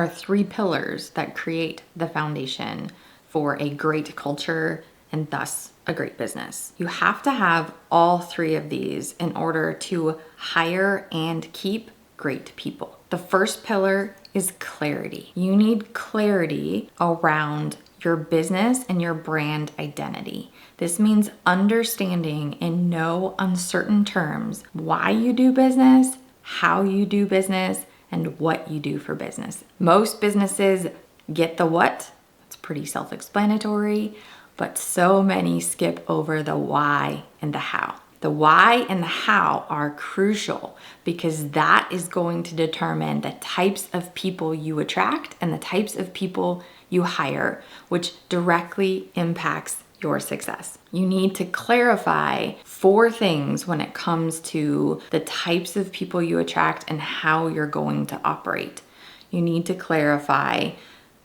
There are three pillars that create the foundation for a great culture and thus a great business. You have to have all three of these in order to hire and keep great people. The first pillar is clarity. You need clarity around your business and your brand identity. This means understanding in no uncertain terms why you do business, how you do business, and what you do for business. Most businesses get the what, it's pretty self-explanatory, but so many skip over the why and the how. The why and the how are crucial because that is going to determine the types of people you attract and the types of people you hire, which directly impacts your success. You need to clarify 4 things when it comes to the types of people you attract and how you're going to operate. You need to clarify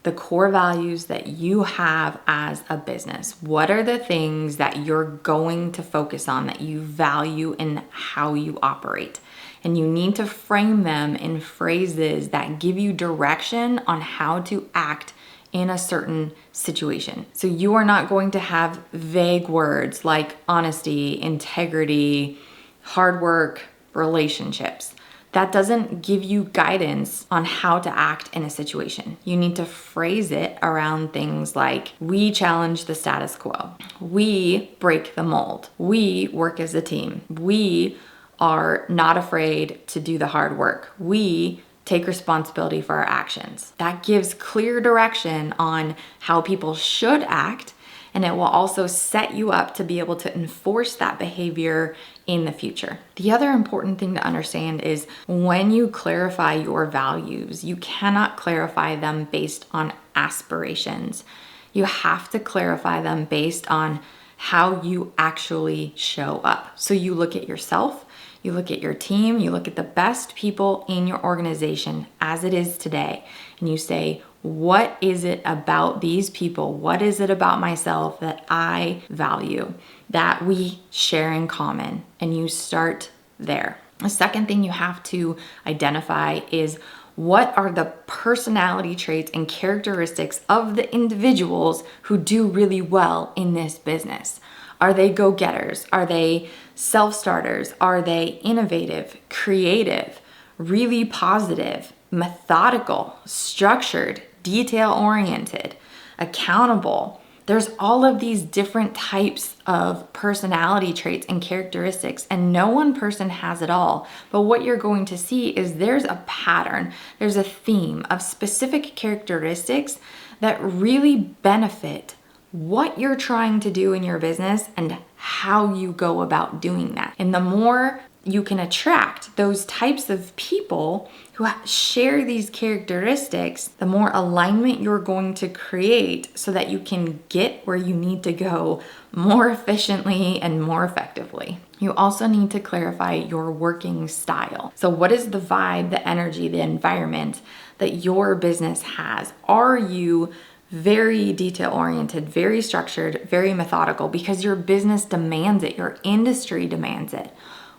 the core values that you have as a business. What are the things that you're going to focus on, that you value in how you operate? And you need to frame them in phrases that give you direction on how to act in a certain situation. So you are not going to have vague words like honesty, integrity, hard work, relationships. That doesn't give you guidance on how to act in a situation. You need to phrase it around things like, we challenge the status quo. We break the mold. We work as a team. We are not afraid to do the hard work. We take responsibility for our actions. That gives clear direction on how people should act, and it will also set you up to be able to enforce that behavior in the future. The other important thing to understand is when you clarify your values, you cannot clarify them based on aspirations. You have to clarify them based on how you actually show up. So you look at yourself, you look at your team, you look at the best people in your organization as it is today, and you say, what is it about these people? What is it about myself that I value, that we share in common? And you start there. The second thing you have to identify is what are the personality traits and characteristics of the individuals who do really well in this business? Are they go-getters? Are they self-starters? Are they innovative, creative, really positive, methodical, structured, detail-oriented, accountable? There's all of these different types of personality traits and characteristics, and no one person has it all. But what you're going to see is there's a pattern, there's a theme of specific characteristics that really benefit what you're trying to do in your business and how you go about doing that. And the more you can attract those types of people who share these characteristics, the more alignment you're going to create so that you can get where you need to go more efficiently and more effectively. You also need to clarify your working style. So what is the vibe, the energy, the environment that your business has? Are you very detail-oriented, very structured, very methodical because your business demands it, your industry demands it?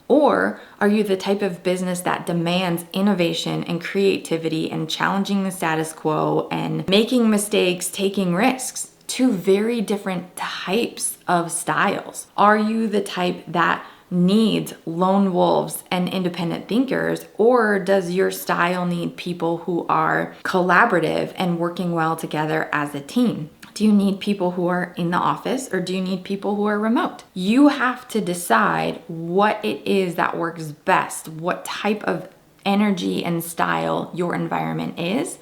Or are you the type of business that demands innovation and creativity and challenging the status quo and making mistakes, taking risks? 2 very different types of styles. Are you the type that needs lone wolves and independent thinkers, or does your style need people who are collaborative and working well together as a team? Do you need people who are in the office or do you need people who are remote? You have to decide what it is that works best, what type of energy and style your environment is.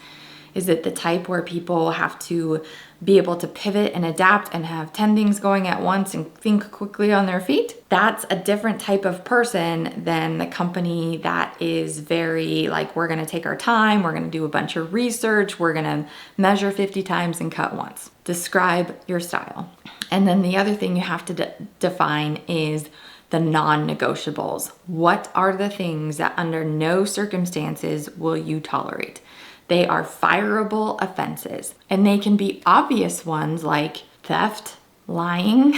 Is it the type where people have to be able to pivot and adapt and have 10 things going at once and think quickly on their feet? That's a different type of person than the company that is very like, we're gonna take our time, we're gonna do a bunch of research, we're gonna measure 50 times and cut once. Describe your style. And then the other thing you have to define is the non-negotiables. What are the things that under no circumstances will you tolerate? They are fireable offenses, and they can be obvious ones like theft, lying,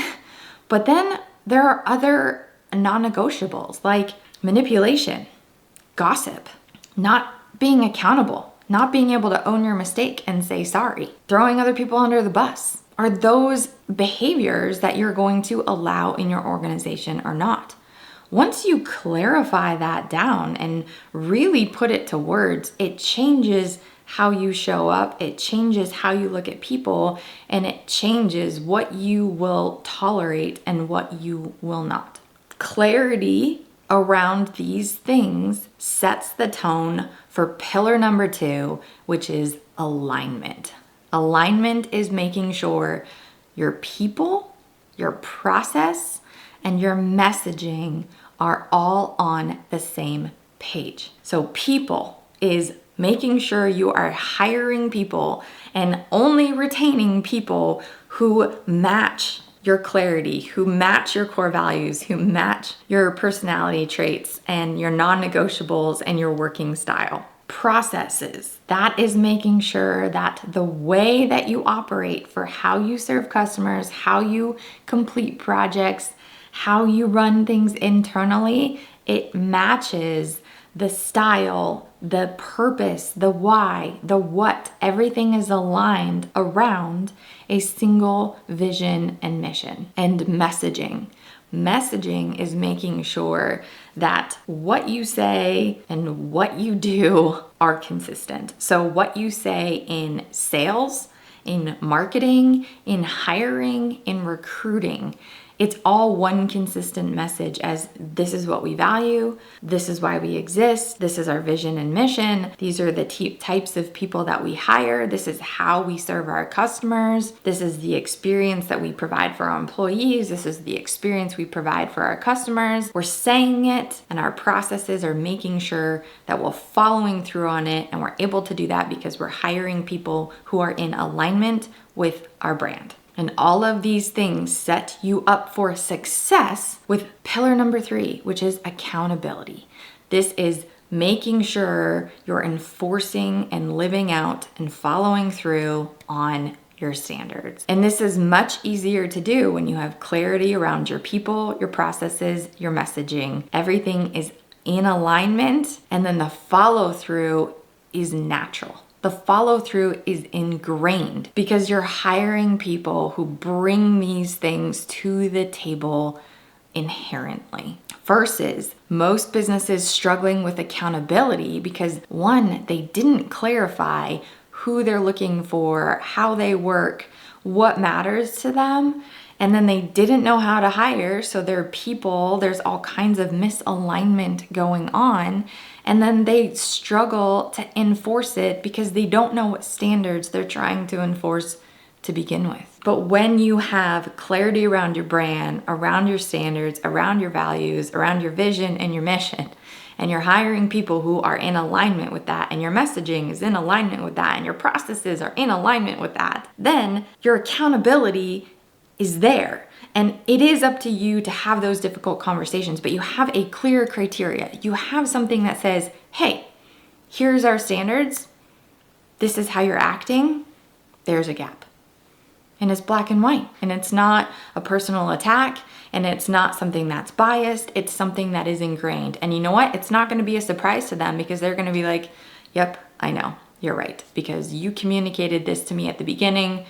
but then there are other non-negotiables like manipulation, gossip, not being accountable, not being able to own your mistake and say sorry, throwing other people under the bus. Are those behaviors that you're going to allow in your organization or not? Once you clarify that down and really put it to words, it changes how you show up, it changes how you look at people, and it changes what you will tolerate and what you will not. Clarity around these things sets the tone for pillar number 2, which is alignment. Alignment is making sure your people, your process, and your messaging are all on the same page. So people is making sure you are hiring people and only retaining people who match your clarity, who match your core values, who match your personality traits and your non-negotiables and your working style. Processes, that is making sure that the way that you operate for how you serve customers, how you complete projects, how you run things internally, it matches the style, the purpose, the why, the what. Everything is aligned around a single vision and mission. And messaging. Messaging is making sure that what you say and what you do are consistent. So what you say in sales, in marketing, in hiring, in recruiting, it's all one consistent message as this is what we value, this is why we exist, this is our vision and mission, these are the types of people that we hire, this is how we serve our customers, this is the experience that we provide for our employees, this is the experience we provide for our customers. We're saying it, and our processes are making sure that we're following through on it, and we're able to do that because we're hiring people who are in alignment with our brand. And all of these things set you up for success with pillar number 3, which is accountability. This is making sure you're enforcing and living out and following through on your standards. And this is much easier to do when you have clarity around your people, your processes, your messaging. Everything is in alignment, and then the follow through is natural. The follow through is ingrained because you're hiring people who bring these things to the table inherently. Versus most businesses struggling with accountability because 1, they didn't clarify who they're looking for, how they work, what matters to them. And then they didn't know how to hire, so their people, there's all kinds of misalignment going on. And then they struggle to enforce it because they don't know what standards they're trying to enforce to begin with. But when you have clarity around your brand, around your standards, around your values, around your vision and your mission, and you're hiring people who are in alignment with that, and your messaging is in alignment with that, and your processes are in alignment with that, then your accountability is there. And it is up to you to have those difficult conversations, but you have a clear criteria. You have something that says, hey, here's our standards. This is how you're acting. There's a gap. And it's black and white. And it's not a personal attack. And it's not something that's biased. It's something that is ingrained. And you know what? It's not going to be a surprise to them because they're going to be like, yep, I know. You're right. Because you communicated this to me at the beginning.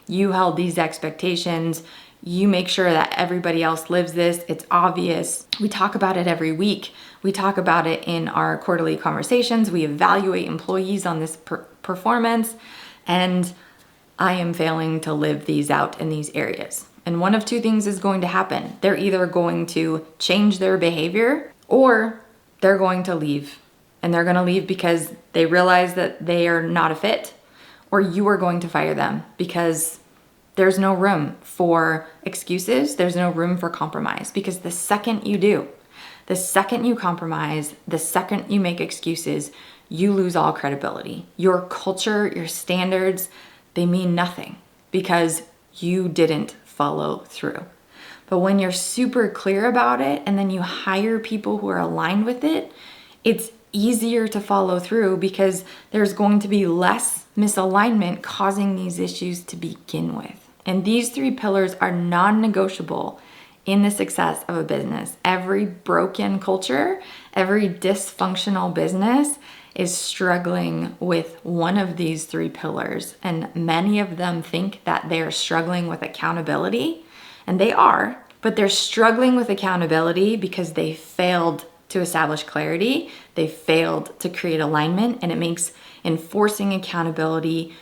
You held these expectations. You make sure that everybody else lives this. It's obvious. We talk about it every week. We talk about it in our quarterly conversations. We evaluate employees on this performance. And I am failing to live these out in these areas. And one of 2 things is going to happen. They're either going to change their behavior or they're going to leave. And they're going to leave because they realize that they are not a fit, or you are going to fire them because there's no room for excuses. There's no room for compromise, because the second you do, the second you compromise, the second you make excuses, you lose all credibility. Your culture, your standards, they mean nothing because you didn't follow through. But when you're super clear about it and then you hire people who are aligned with it, it's easier to follow through because there's going to be less misalignment causing these issues to begin with. And these 3 pillars are non-negotiable in the success of a business. Every broken culture, every dysfunctional business is struggling with one of these three pillars. And many of them think that they're struggling with accountability, and they are, but they're struggling with accountability because they failed to establish clarity. They failed to create alignment, and it makes enforcing accountability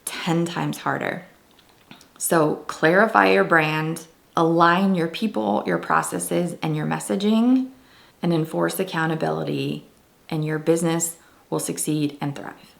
10 times harder. So clarify your brand, align your people, your processes, and your messaging, and enforce accountability, and your business will succeed and thrive.